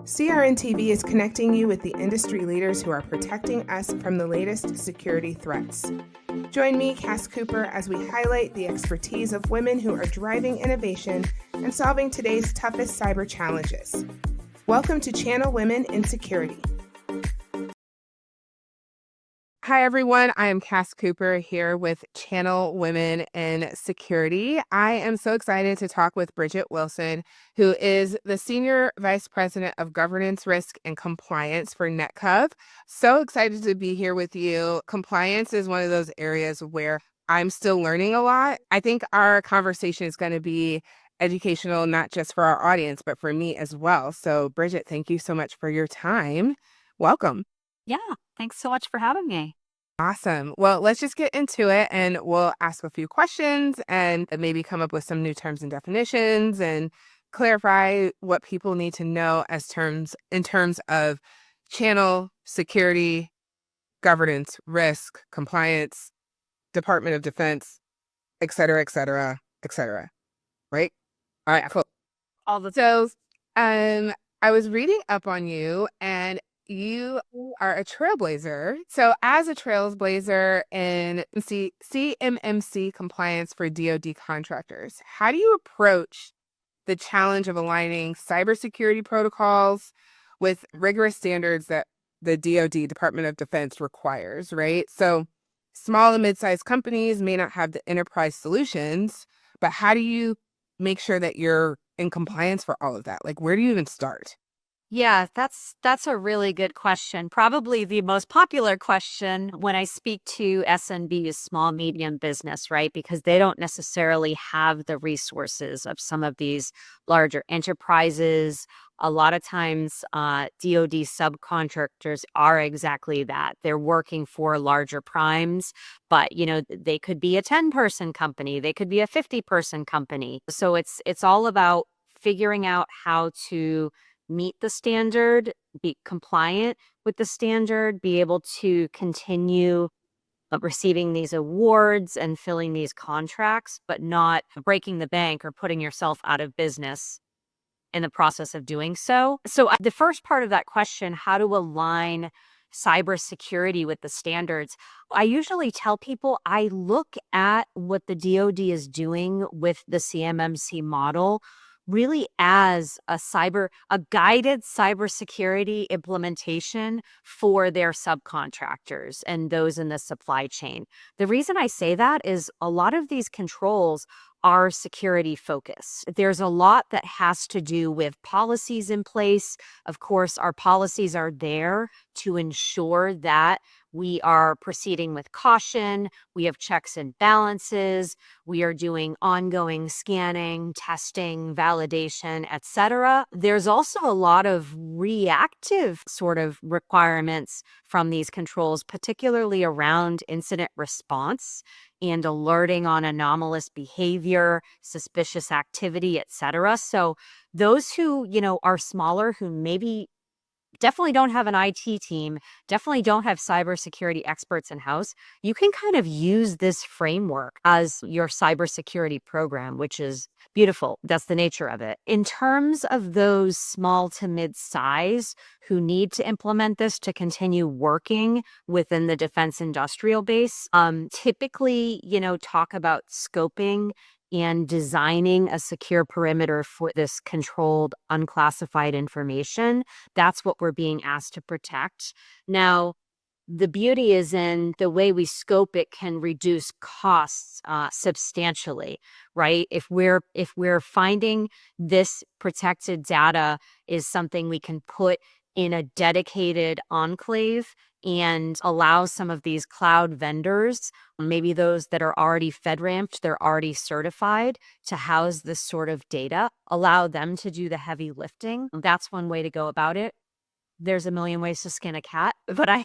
CRN-TV is connecting you with the industry leaders who are protecting us from the latest security threats. Join me, Cass Cooper, as we highlight the expertise of women who are driving innovation and solving today's toughest cyber challenges. Welcome to Channel Women in Security. Hi, everyone. I am Cass Cooper here with Channel Women in Security. I am so excited to talk with Bridget Wilson, who is the Senior Vice President of Governance, Risk, and Compliance for NetCov. So excited to be here with you. Compliance is one of those areas where I'm still learning a lot. I think our conversation is going to be educational, not just for our audience, but for me as well. So, Bridget, thank you so much for your time. Welcome. Yeah, thanks so much for having me. Awesome. Well, let's just get into it and we'll ask a few questions and maybe come up with some new terms and definitions and clarify what people need to know in terms of channel security, governance, risk, compliance, Department of Defense, et cetera, et cetera, et cetera. Right? All right, cool. So, I was reading up on you and you are a trailblazer. So as a trailblazer in CMMC compliance for DOD contractors, how do you approach the challenge of aligning cybersecurity protocols with rigorous standards that the DOD, Department of Defense, requires, right? So small and mid-sized companies may not have the enterprise solutions, but how do you make sure that you're in compliance for all of that? Like, where do you even start? Yeah, that's a really good question. Probably the most popular question when I speak to SMB is small, medium business, right? Because they don't necessarily have the resources of some of these larger enterprises. A lot of times, DOD subcontractors are exactly that. They're working for larger primes, but they could be a 10-person company, they could be a 50-person company. So it's all about figuring out how to meet the standard, be compliant with the standard, be able to continue receiving these awards and filling these contracts, but not breaking the bank or putting yourself out of business in the process of doing so. So the first part of that question, how to align cybersecurity with the standards, I usually tell people I look at what the DoD is doing with the CMMC model really as a guided cybersecurity implementation for their subcontractors and those in the supply chain. The reason I say that is a lot of these controls are security focused. There's a lot that has to do with policies in place. Of course, our policies are there to ensure that we are proceeding with caution. We have checks and balances. We are doing ongoing scanning, testing, validation, etc. There's also a lot of reactive sort of requirements from these controls, particularly around incident response and alerting on anomalous behavior, suspicious activity, etc. So those who, are smaller, who maybe definitely don't have an IT team, definitely don't have cybersecurity experts in-house, you can kind of use this framework as your cybersecurity program, which is beautiful. That's the nature of it. In terms of those small to mid-size who need to implement this to continue working within the defense industrial base, typically, talk about scoping and designing a secure perimeter for this controlled, unclassified information. That's what we're being asked to protect. Now, the beauty is in the way we scope it can reduce costs substantially, right? If we're finding this protected data is something we can put in a dedicated enclave and allow some of these cloud vendors, maybe those that are already FedRAMPed, they're already certified to house this sort of data, allow them to do the heavy lifting. That's one way to go about it. there's a million ways to skin a cat, but I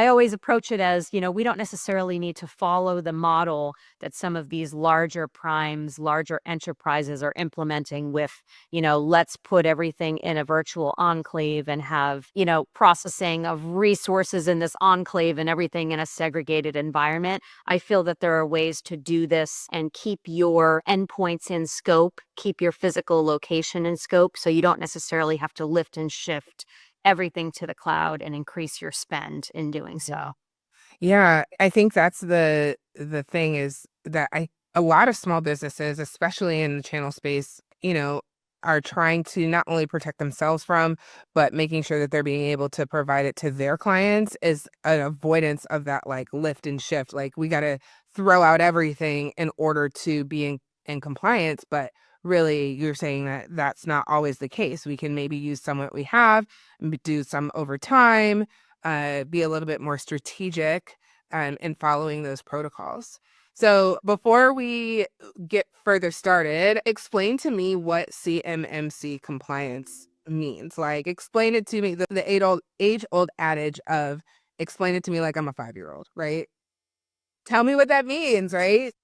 always approach it as, we don't necessarily need to follow the model that some of these larger primes, larger enterprises are implementing with, let's put everything in a virtual enclave and have, processing of resources in this enclave and everything in a segregated environment. I feel that there are ways to do this and keep your endpoints in scope, keep your physical location in scope, so you don't necessarily have to lift and shift everything to the cloud and increase your spend in doing so. Yeah, I think that's the thing is that a lot of small businesses, especially in the channel space, are trying to not only protect themselves from, but making sure that they're being able to provide it to their clients is an avoidance of that like lift and shift. Like we got to throw out everything in order to be in compliance, but really you're saying that that's not always the case. We can maybe use some what we have, do some over time, be a little bit more strategic in following those protocols. So before we get further started, explain to me what CMMC compliance means. Like, explain it to me, the age-old adage of explain it to me like I'm a 5-year-old, right? Tell me what that means, right?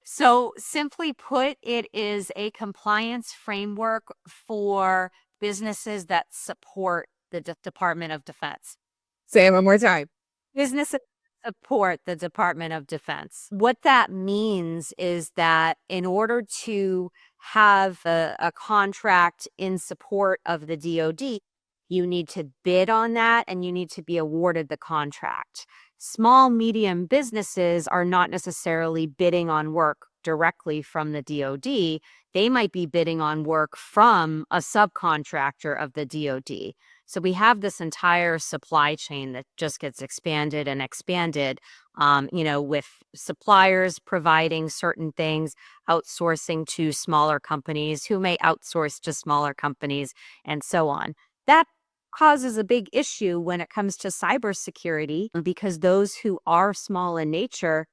So, simply put, it is a compliance framework for businesses that support the Department of Defense. Say it one more time. Businesses support the Department of Defense. What that means is that in order to have a contract in support of the DOD, you need to bid on that and you need to be awarded the contract. Small, medium businesses are not necessarily bidding on work directly from the DOD. They might be bidding on work from a subcontractor of the DOD. So we have this entire supply chain that just gets expanded and expanded, with suppliers providing certain things, outsourcing to smaller companies who may outsource to smaller companies, and so on. That causes a big issue when it comes to cybersecurity because those who are small in nature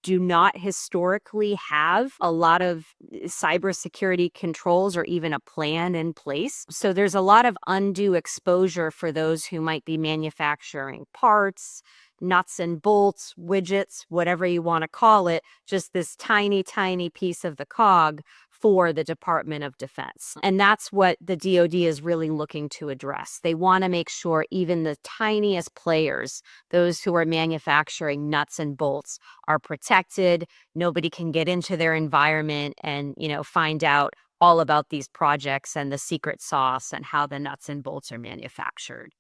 do not historically have a lot of cybersecurity controls or even a plan in place. So there's a lot of undue exposure for those who might be manufacturing parts, nuts and bolts, widgets, whatever you want to call it, just this tiny, tiny piece of the cog for the Department of Defense. And that's what the DoD is really looking to address. They want to make sure even the tiniest players, those who are manufacturing nuts and bolts, are protected. Nobody can get into their environment and, find out all about these projects and the secret sauce and how the nuts and bolts are manufactured.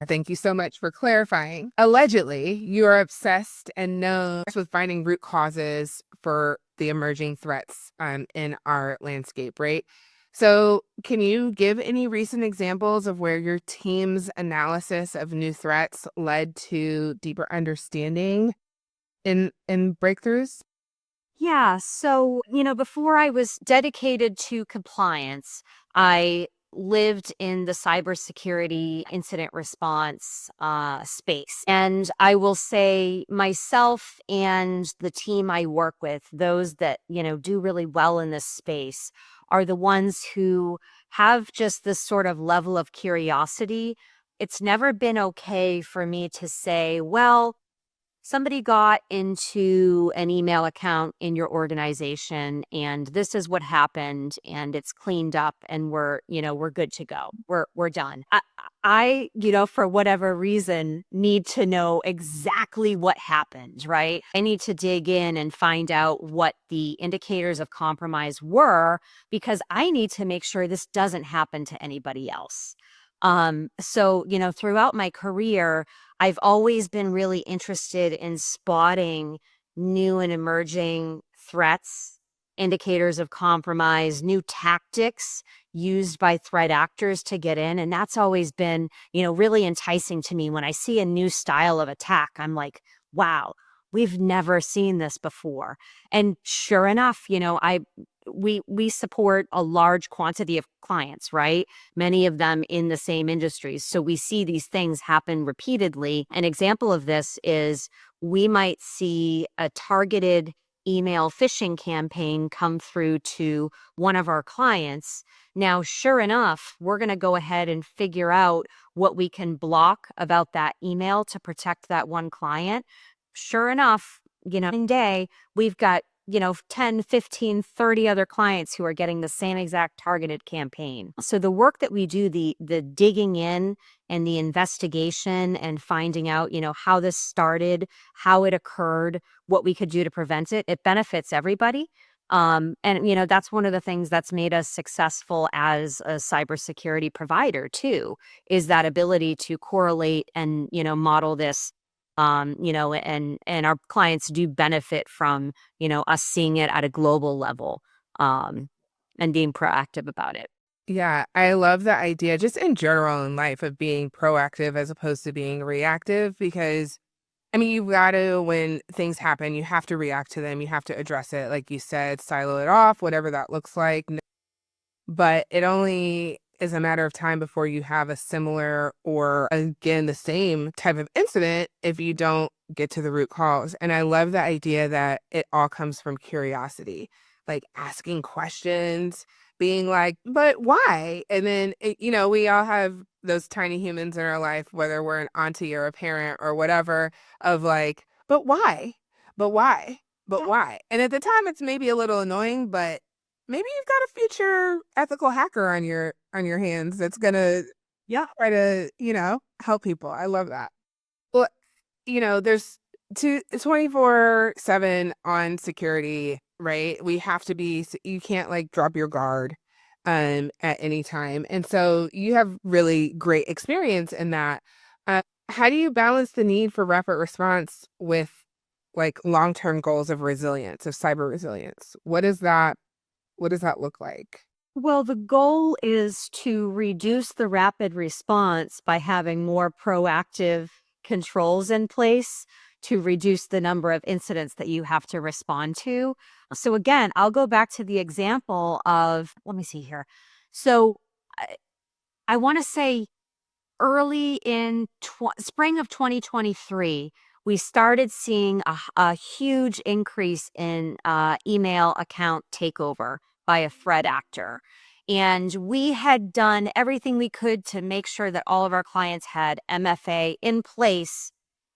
Thank you so much for clarifying. Allegedly, you are obsessed and known with finding root causes for the emerging threats in our landscape, right? So, can you give any recent examples of where your team's analysis of new threats led to deeper understanding in breakthroughs? Yeah. So, before I was dedicated to compliance, I lived in the cybersecurity incident response space. And I will say myself and the team I work with, those that, do really well in this space, are the ones who have just this sort of level of curiosity. It's never been okay for me to say, well, somebody got into an email account in your organization and this is what happened and it's cleaned up and we're good to go. We're done. For whatever reason, need to know exactly what happened, right? I need to dig in and find out what the indicators of compromise were because I need to make sure this doesn't happen to anybody else. So, throughout my career, I've always been really interested in spotting new and emerging threats, indicators of compromise, new tactics used by threat actors to get in. And that's always been, really enticing to me. When I see a new style of attack, I'm like, wow, we've never seen this before. And sure enough, we support a large quantity of clients, right? Many of them in the same industries. So we see these things happen repeatedly. An example of this is we might see a targeted email phishing campaign come through to one of our clients. Now, sure enough, we're going to go ahead and figure out what we can block about that email to protect that one client. Sure enough, in day, we've got 10, 15, 30 other clients who are getting the same exact targeted campaign. So the work that we do, the digging in and the investigation and finding out, how this started, how it occurred, what we could do to prevent it, it benefits everybody. And that's one of the things that's made us successful as a cybersecurity provider too, is that ability to correlate and, model this. And our clients do benefit from, us seeing it at a global level, and being proactive about it. Yeah, I love the idea just in general in life of being proactive as opposed to being reactive because I mean, you've got to, when things happen, you have to react to them. You have to address it. Like you said, silo it off, whatever that looks like. But it only is a matter of time before you have a similar or again, the same type of incident if you don't get to the root cause. And I love the idea that it all comes from curiosity, like asking questions, being like, but why? And then, we all have those tiny humans in our life, whether we're an auntie or a parent or whatever, of like, but why? But why? But why? And at the time, it's maybe a little annoying, but maybe you've got a future ethical hacker on your hands that's gonna try to, help people. I love that. Well, there's 24/7 on security, right? We have to be, you can't like drop your guard at any time. And so you have really great experience in that. How do you balance the need for rapid response with like long-term goals of resilience, of cyber resilience? What does that look like? Well, the goal is to reduce the rapid response by having more proactive controls in place to reduce the number of incidents that you have to respond to. So, again, I'll go back to the example of, let me see here. So, I want to say early in spring of 2023, we started seeing a huge increase in email account takeover by a threat actor. And we had done everything we could to make sure that all of our clients had MFA in place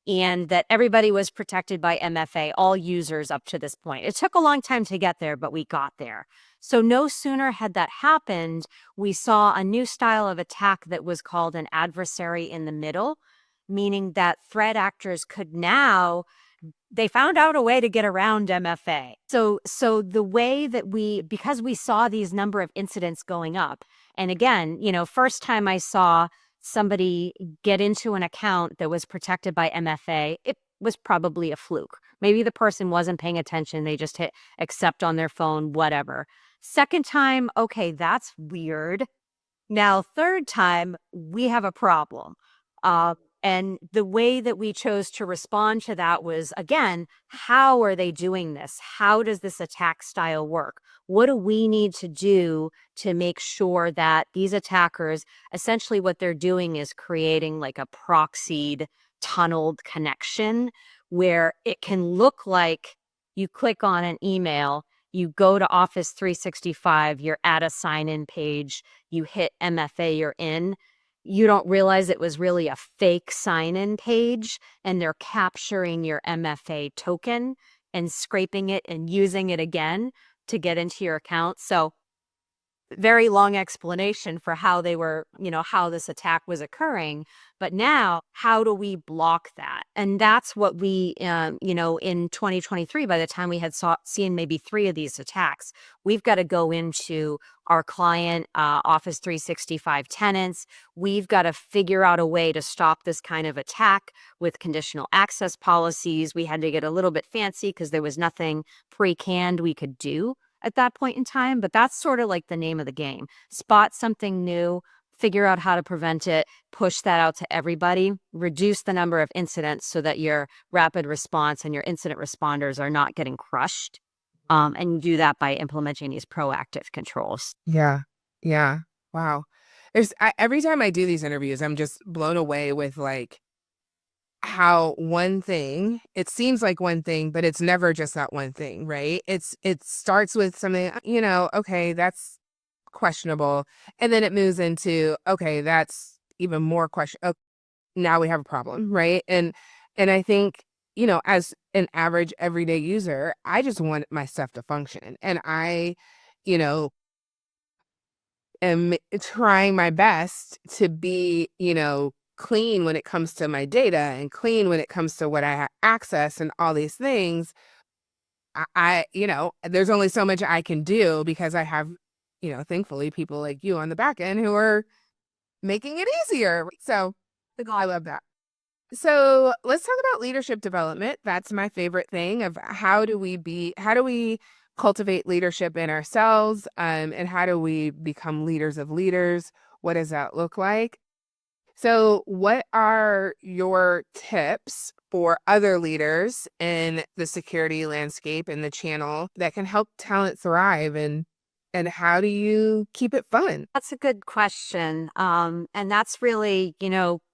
and that everybody was protected by MFA, all users up to this point. It took a long time to get there, but we got there. So no sooner had that happened, we saw a new style of attack that was called an adversary in the middle, meaning that threat actors could now, they found out a way to get around MFA. So the way that because we saw these number of incidents going up, and again, first time I saw somebody get into an account that was protected by MFA, it was probably a fluke. Maybe the person wasn't paying attention. They just hit accept on their phone, whatever. Second time, okay, that's weird. Now, third time, we have a problem. And the way that we chose to respond to that was, again, how are they doing this? How does this attack style work? What do we need to do to make sure that these attackers, essentially what they're doing is creating like a proxied, tunneled connection where it can look like you click on an email, you go to Office 365, you're at a sign-in page, you hit MFA, you're in. You don't realize it was really a fake sign-in page, and they're capturing your MFA token and scraping it and using it again to get into your account. So very long explanation for how they were, how this attack was occurring. But now, how do we block that? And that's what we, in 2023, by the time we had seen maybe 3 of these attacks, we've got to go into our client Office 365 tenants. We've got to figure out a way to stop this kind of attack with conditional access policies. We had to get a little bit fancy because there was nothing pre-canned we could do at that point in time, but that's sort of like the name of the game. Spot something new, figure out how to prevent it, push that out to everybody, reduce the number of incidents so that your rapid response and your incident responders are not getting crushed. And you do that by implementing these proactive controls. Yeah. Yeah. Wow. Every time I do these interviews, I'm just blown away with like how one thing, it seems like one thing, but it's never just that one thing, right? It starts with something, okay, that's questionable. And then it moves into, okay, that's even more question. Oh, now we have a problem, right? And I think, as an average everyday user, I just want my stuff to function. And I, you know, am trying my best to be, clean when it comes to my data and clean when it comes to what I access and all these things. There's only so much I can do because I have, thankfully people like you on the back end who are making it easier. So I love that. So let's talk about leadership development. That's my favorite thing of how do we cultivate leadership in ourselves, and how do we become leaders of leaders? What does that look like? So what are your tips for other leaders in the security landscape and the channel that can help talent thrive, and how do you keep it fun? That's a good question. And that's really,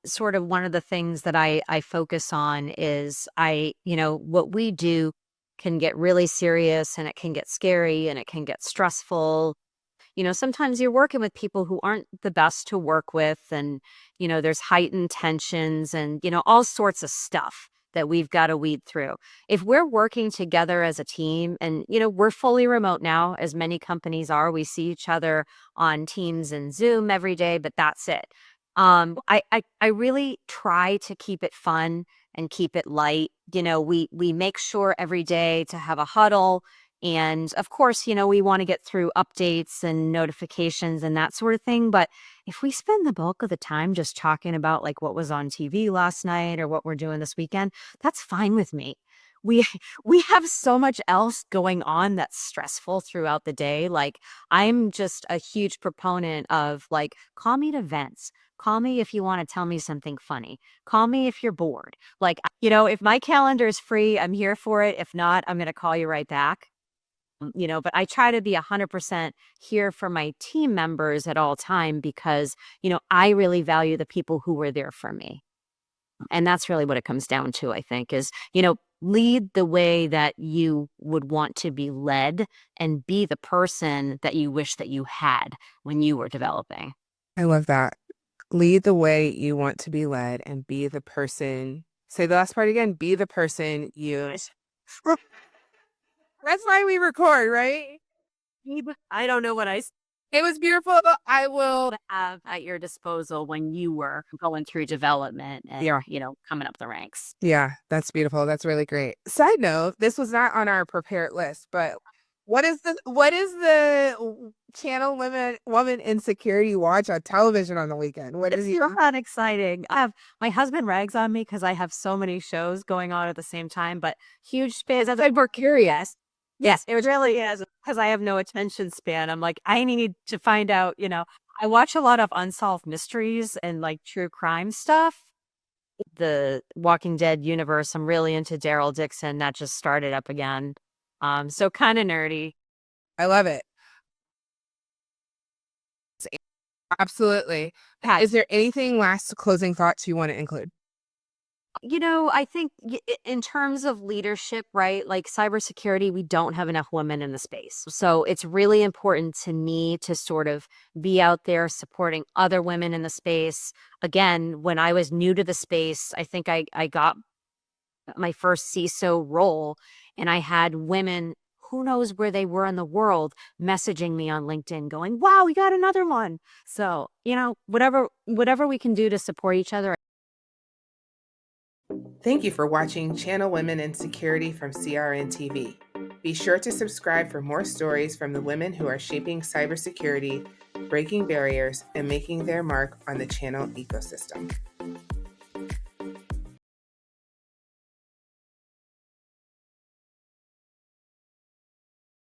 sort of one of the things that I focus on is what we do can get really serious and it can get scary and it can get stressful. Sometimes you're working with people who aren't the best to work with, and, there's heightened tensions and, all sorts of stuff that we've got to weed through. If we're working together as a team and, we're fully remote now, as many companies are, we see each other on Teams and Zoom every day, but that's it. I really try to keep it fun and keep it light. We make sure every day to have a huddle, and of course, we want to get through updates and notifications and that sort of thing. But if we spend the bulk of the time just talking about like what was on TV last night or what we're doing this weekend, that's fine with me. We we have so much else going on that's stressful throughout the day. Like, I'm just a huge proponent of like, call me at events. Call me if you want to tell me something funny. Call me if you're bored. Like, if my calendar is free, I'm here for it. If not, I'm going to call you right back. But I try to be 100% here for my team members at all time because, I really value the people who were there for me. And that's really what it comes down to, I think, is, lead the way that you would want to be led and be the person that you wish that you had when you were developing. I love that. Lead the way you want to be led and be the person. Say the last part again. Be the person you. That's why we record, right? I don't know what I It was beautiful. I will. have at your disposal when you were going through development and, Yeah. coming up the ranks. Yeah, that's beautiful. That's really great. Side note, this was not on our prepared list, but what is the channel woman in security watch on television on the weekend? What is It's not exciting. I have my husband rags on me because I have so many shows going on at the same time, but huge fans. As I'm more curious. Yes, it really is because I have no attention span. I'm like, I need to find out, I watch a lot of unsolved mysteries and like true crime stuff. The Walking Dead universe, I'm really into Daryl Dixon. That just started up again. So kind of nerdy. I love it. Absolutely. Is there anything last closing thoughts you want to include? I think in terms of leadership, right? Like cybersecurity, we don't have enough women in the space. So it's really important to me to sort of be out there supporting other women in the space. Again, when I was new to the space, I think I got my first CISO role and I had women, who knows where they were in the world, messaging me on LinkedIn going, wow, we got another one. So, whatever we can do to support each other. Thank you for watching Channel Women in Security from CRN TV. Be sure to subscribe for more stories from the women who are shaping cybersecurity, breaking barriers, and making their mark on the channel ecosystem.